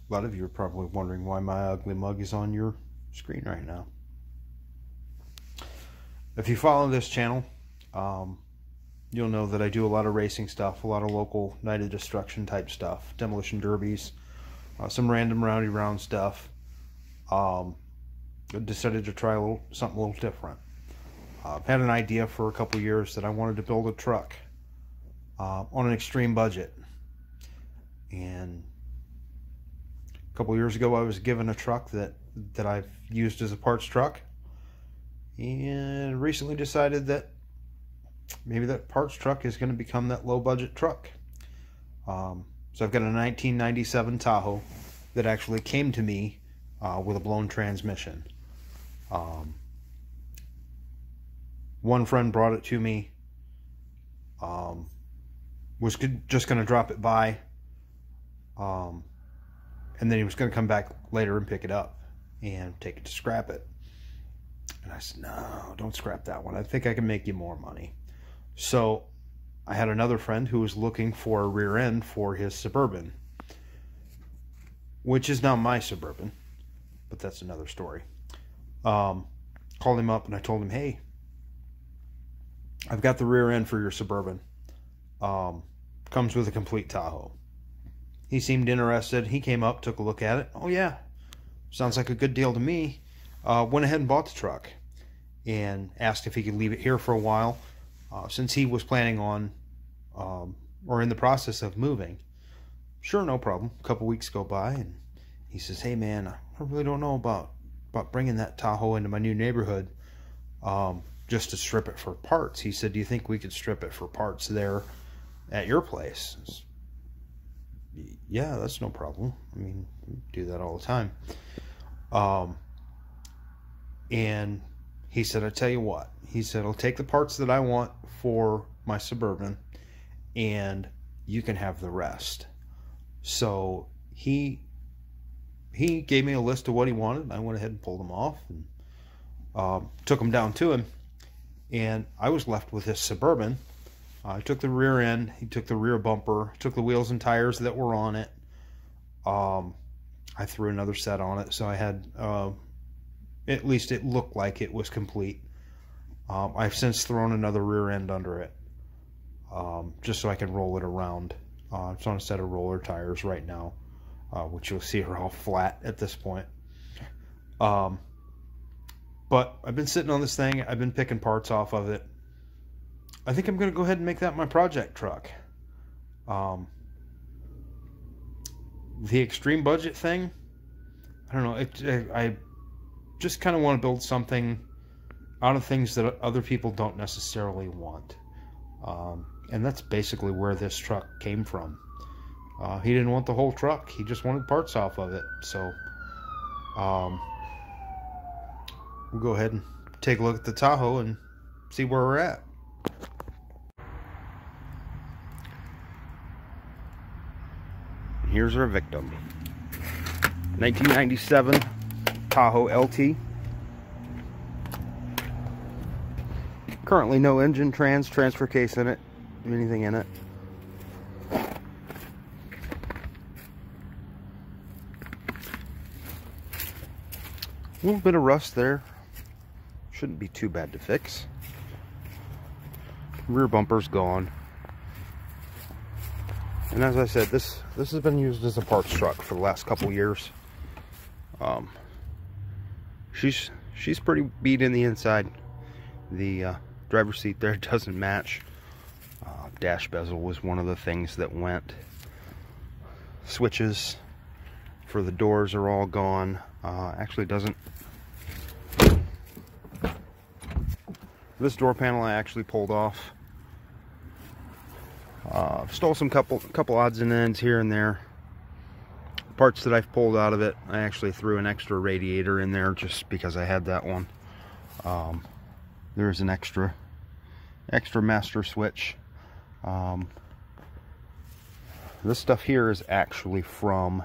A lot of you are probably wondering why my ugly mug is on your screen right now. If you follow this channel, you'll know that I do a lot of racing stuff, a lot of local Night of Destruction type stuff, demolition derbies, some random rowdy round stuff. I decided to try something a little different. I've had an idea for a couple years that I wanted to build a truck on an extreme budget. And a couple years ago I was given a truck that I've used as a parts truck, and recently decided that maybe that parts truck is going to become that low budget truck. So I've got a 1997 Tahoe that actually came to me with a blown transmission. One friend brought it to me, was just going to drop it by, and then he was going to come back later and pick it up and take it to scrap it. And I said, no, don't scrap that one. I think I can make you more money. So I had another friend who was looking for a rear end for his Suburban, which is now my Suburban, but that's another story. Called him up and I told him, hey, I've got the rear end for your Suburban. Comes with a complete Tahoe. He seemed interested. He came up, took a look at it. Oh yeah, sounds like a good deal to me. Went ahead and bought the truck and asked if he could leave it here for a while, since he was planning on or in the process of moving. Sure, no problem. A couple weeks go by and he says, hey man, I really don't know about bringing that Tahoe into my new neighborhood just to strip it for parts. He said, do you think we could strip it for parts there at your place? Yeah, that's no problem. I mean, we do that all the time. And he said, I tell you what, he said, I'll take the parts that I want for my Suburban and you can have the rest. So he gave me a list of what he wanted. I went ahead and pulled them off and took them down to him, and I was left with this Suburban. I took the rear end, he took the rear bumper, took the wheels and tires that were on it. I threw another set on it, so I had at least it looked like it was complete. I've since thrown another rear end under it, just so I can roll it around. It's on a set of roller tires right now, which you'll see are all flat at this point. But I've been sitting on this thing. I've been picking parts off of it. I think I'm going to go ahead and make that my project truck. The extreme budget thing, I don't know. I just kind of want to build something out of things that other people don't necessarily want. And that's basically where this truck came from. He didn't want the whole truck. He just wanted parts off of it. So we'll go ahead and take a look at the Tahoe and see where we're at. Here's our victim. 1997 Tahoe LT. Currently no engine, transfer case in it, anything in it. A little bit of rust there. Shouldn't be too bad to fix. Rear bumper's gone. And as I said, this has been used as a parts truck for the last couple years. She's pretty beat in the inside. The driver's seat there doesn't match. Dash bezel was one of the things that went. Switches for the doors are all gone. Actually doesn't. This door panel I actually pulled off. Stole some couple odds and ends here and there. Parts that I've pulled out of it, I actually threw an extra radiator in there just because I had that one. There's an extra master switch. This stuff here is actually from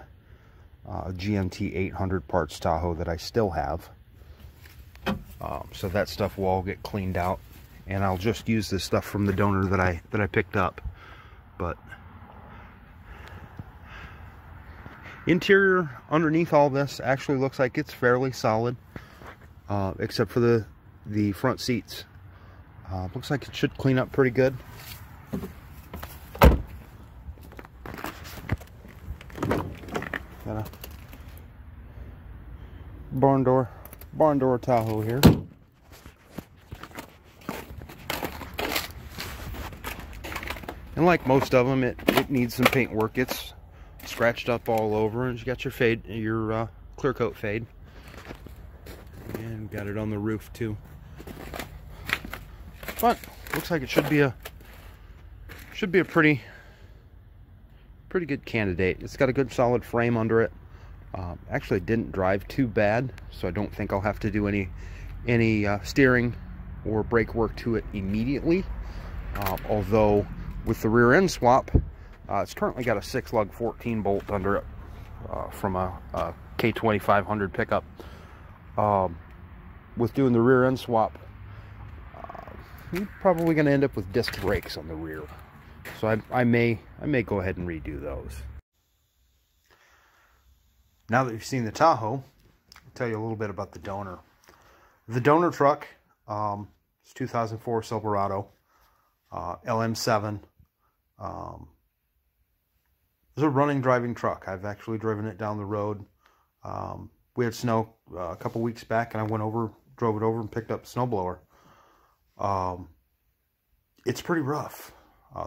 a GMT 800 parts Tahoe that I still have. So that stuff will all get cleaned out, and I'll just use this stuff from the donor that I picked up. But Interior underneath all this actually looks like it's fairly solid, except for the front seats. Looks like it should clean up pretty good. Got a barn door Tahoe here. And like most of them, it needs some paint work. It's scratched up all over, and you got your fade, your clear coat fade, and got it on the roof too. But looks like it should be a pretty good candidate. It's got a good solid frame under it. Actually didn't drive too bad, so I don't think I'll have to do any steering or brake work to it immediately. Although with the rear end swap, it's currently got a 6-lug 14 bolt under it from a K2500 pickup. With doing the rear end swap, you're probably going to end up with disc brakes on the rear, so I may go ahead and redo those. Now that you've seen the Tahoe, I'll tell you a little bit about the donor. The donor truck, it's 2004 Silverado, LM7. It's a running, driving truck. I've actually driven it down the road. We had snow a couple weeks back, and I drove it over and picked up a snowblower. It's pretty rough.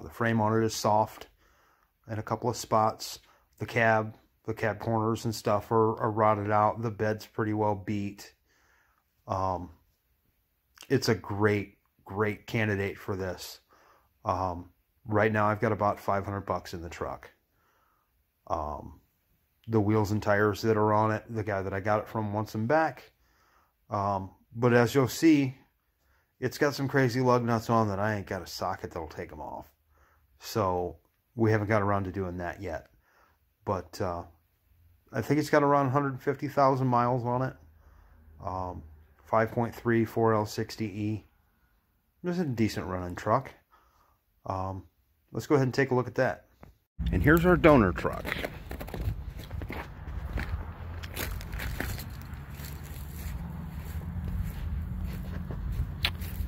The frame on it is soft in a couple of spots. The cab corners and stuff are rotted out. The bed's pretty well beat. It's a great candidate for this. Right now I've got about $500 in the truck. The wheels and tires that are on it, the guy that I got it from wants them back. But as you'll see, it's got some crazy lug nuts on that I ain't got a socket that'll take them off. So we haven't got around to doing that yet. But I think it's got around 150,000 miles on it. 5.3 4L60E. It's a decent running truck. Let's go ahead and take a look at that. And here's our donor truck.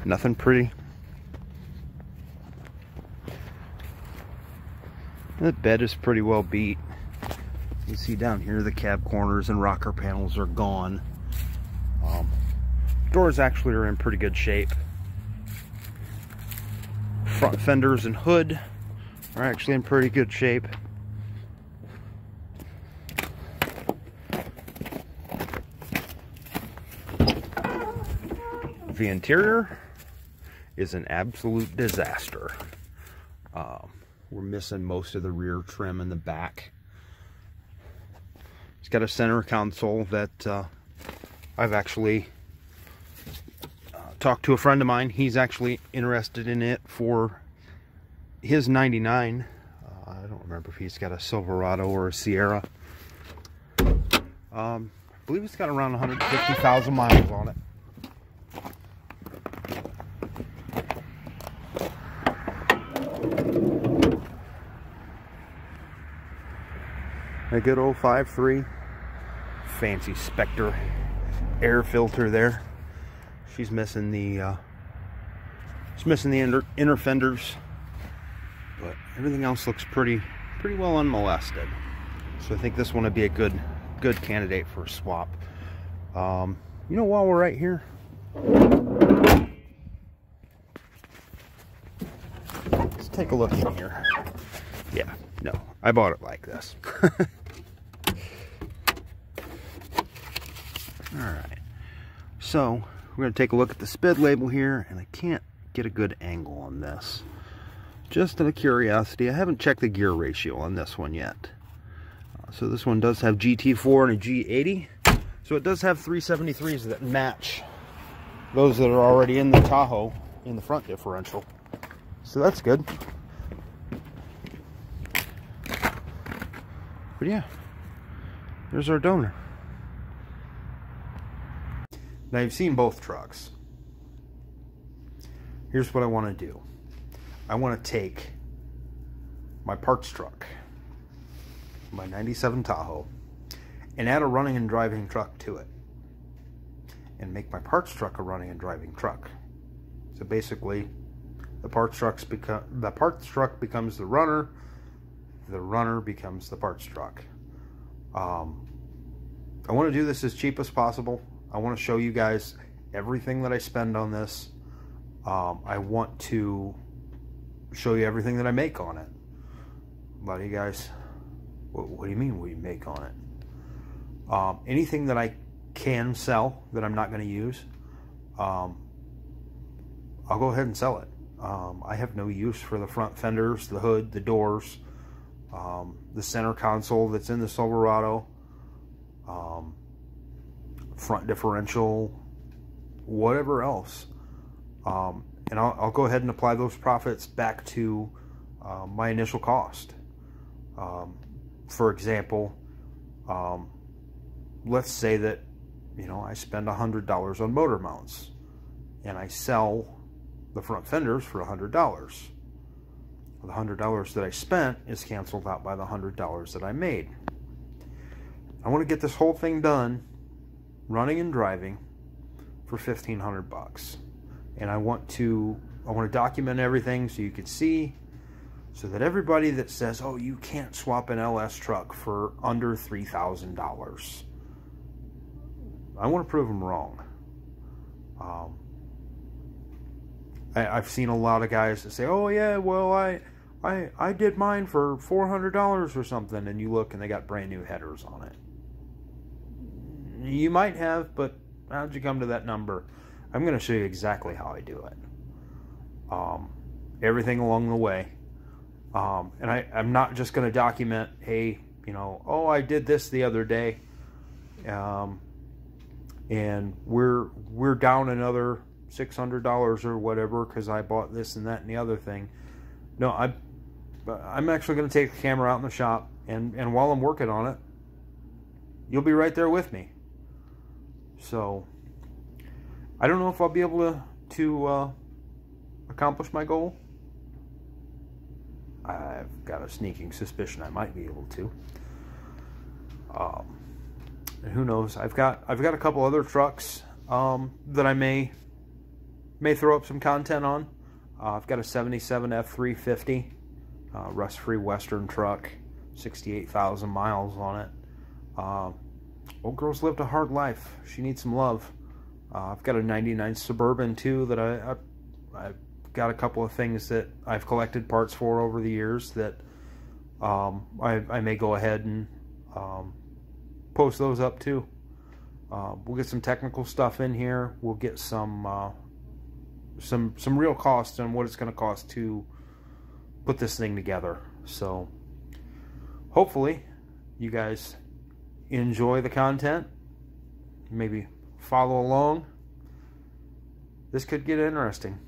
Nothing pretty. The bed is pretty well beat. You can see down here the cab corners and rocker panels are gone. Doors actually are in pretty good shape. Front fenders and hood are actually in pretty good shape. The interior is an absolute disaster. We're missing most of the rear trim in the back. It's got a center console that I've actually talked to a friend of mine. He's actually interested in it for his 99. I don't remember if he's got a Silverado or a Sierra. I believe it's got around 150,000 miles on it. A good old 5.3 fancy Spectre air filter there. She's missing the inner fenders, but everything else looks pretty well unmolested. So I think this one would be a good candidate for a swap. You know, while we're right here, let's take a look in here. Yeah, no, I bought it like this. Alright, so we're going to take a look at the SPID label here, and I can't get a good angle on this. Just out of curiosity, I haven't checked the gear ratio on this one yet. So this one does have GT4 and a G80, so it does have 373s that match those that are already in the Tahoe in the front differential. So that's good. But yeah, there's our donor. Now you've seen both trucks. Here's what I want to do. I want to take my parts truck, my 97 Tahoe, and add a running and driving truck to it, and make my parts truck a running and driving truck. So basically, the parts truck becomes the runner becomes the parts truck. I want to do this as cheap as possible. I want to show you guys everything that I spend on this. I want to show you everything that I make on it. A lot of you guys, what do you mean what you make on it? Anything that I can sell that I'm not going to use, I'll go ahead and sell it. I have no use for the front fenders, the hood, the doors, the center console that's in the Silverado, front differential, whatever else. And I'll go ahead and apply those profits back to my initial cost. For example, let's say that, you know, I spend $100 on motor mounts and I sell the front fenders for $100. The $100 that I spent is canceled out by the $100 that I made. I want to get this whole thing done, running and driving, for $1,500 and I want to document everything so you can see, so that everybody that says, oh, you can't swap an LS truck for under $3,000, I want to prove them wrong. I've seen a lot of guys that say, oh yeah, well I did mine for $400 or something, and you look and they got brand new headers on it. You might have, but how'd you come to that number? I'm going to show you exactly how I do it. Everything along the way. And I'm not just going to document, hey, you know, oh, I did this the other day, and we're down another $600 or whatever because I bought this and that and the other thing. No, I'm actually going to take the camera out in the shop, and while I'm working on it, you'll be right there with me. So I don't know if I'll be able to accomplish my goal. I've got a sneaking suspicion I might be able to. And who knows? I've got a couple other trucks that I may throw up some content on. I've got a 77 F350 rust-free Western truck, 68,000 miles on it. Old girl's lived a hard life. She needs some love. I've got a 99 Suburban too that I've got a couple of things that I've collected parts for over the years that I may go ahead and post those up too. We'll get some technical stuff in here. We'll get some real costs on what it's going to cost to put this thing together. So hopefully you guys enjoy the content. Maybe follow along. This could get interesting.